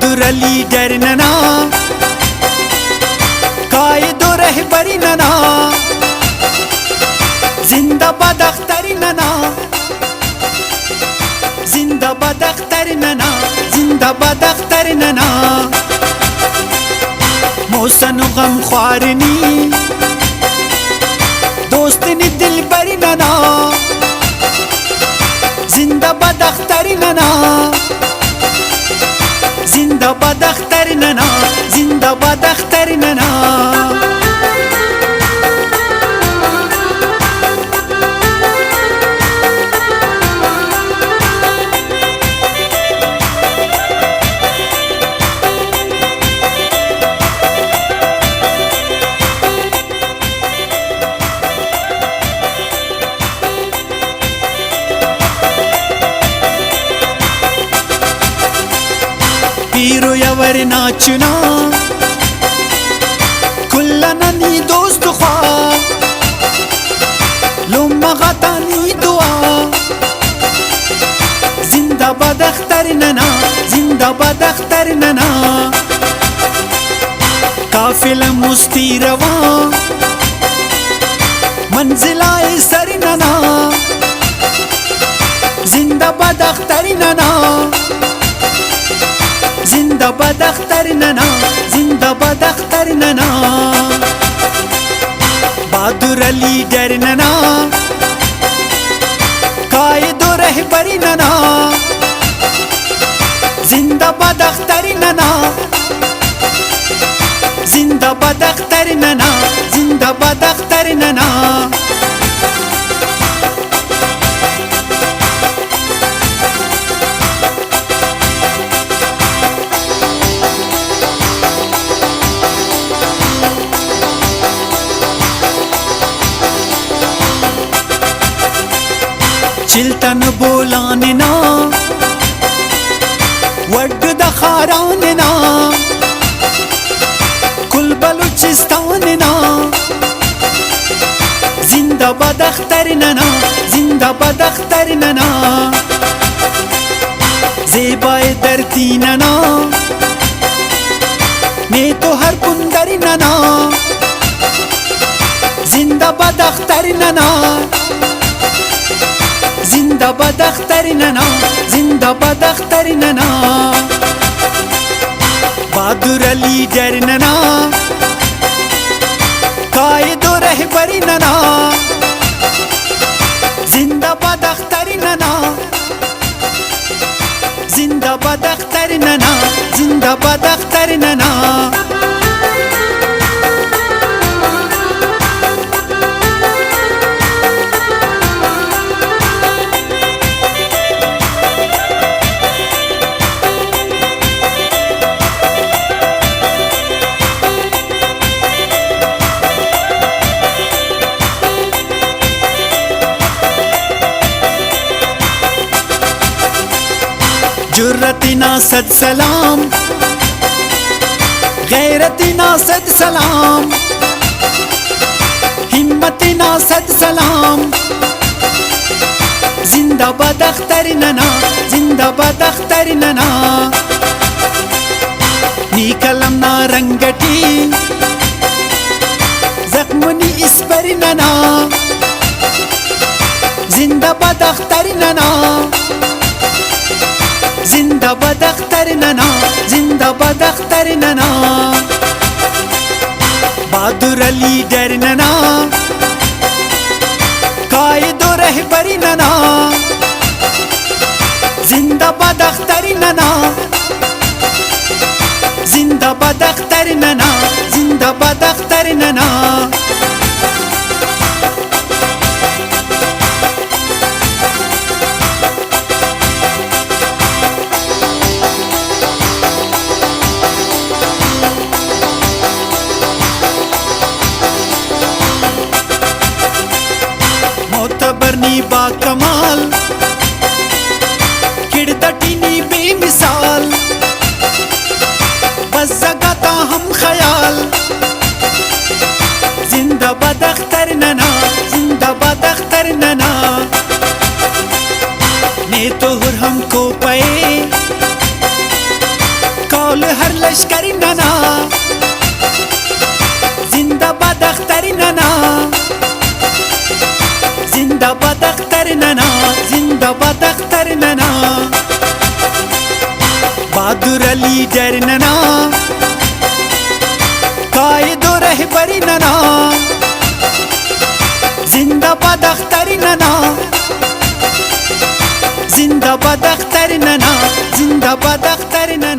बहादुर leader नना, कायद और रहबरी नना, जिंदाबाद अख्तर नना, जिंदाबाद अख्तर नना, जिंदाबाद अख्तर नना। मोहसन गम ख्वारनी दोस्तनी दिल बरी नना, जिंदाबाद अख्तर नना, जिंदाबाद अख्तर नना, जिंदाबाद अख्तर नना। पीरो यवर नाचना कुल्लना नी दोस्त ख्वा, लुम्मा गतानी दुआ, जिंदाबाद अख्तर नना, जिंदाबाद अख्तर नना। काफिला मुस्ती रवा मंजिलाए सर नना, जिंदाबाद अख्तर नना, जिंदाबाद अख्तर नना, जिंदाबाद अख्तर नना। बहादुर लीडर नना, कायद और रहबरी नना, जिंदाबाद अख्तर नना, जिंदाबाद अख्तर नना, जिंदाबाद अख्तर नना। चिल्तन बोलाने ना वड्ड दखाराने ना, कुल बलूचिस्तान ना, जिंदाबाद अख्तर नना, जिंदाबाद अख्तर नना। ज़ेबाए धरती नना ने तो हर कुंदरी नना, जिंदाबाद अख्तर नना, जिंदाबाद अख्तर नना, जिंदाबाद अख्तर नना। बहादुर लीडर नना, कायद और रहबरी नना, जिंदाबाद अख्तर नना, जिंदाबाद अख्तर नना, जिंदाबाद अख्तर नना। जुर्रतिना सद सलाम, गैरतिना सद सलाम, हिम्मतिना सद सलाम, जिंदाबाद अख्तर नना, जिंदाबाद अख्तर नना। नी कलम ना रंगटी जख्मनी इस पर नना, जिंदाबाद अख्तर नना, जिंदाबाद अख्तर नना, जिंदाबाद अख्तर नना। बहादुर लीडर नना, कायद और रहबरी नना, जिंदाबाद अख्तर नना, जिंदाबाद अख्तर नना, जिंदाबाद अख्तर नना। मोतबरनी बा कमाल बहादुर लीडर नना, कायद और रहबरी नना, जिंदाबाद अख्तर नना, जिंदाबाद अख्तर नना, जिंदाबाद अख्तर नना।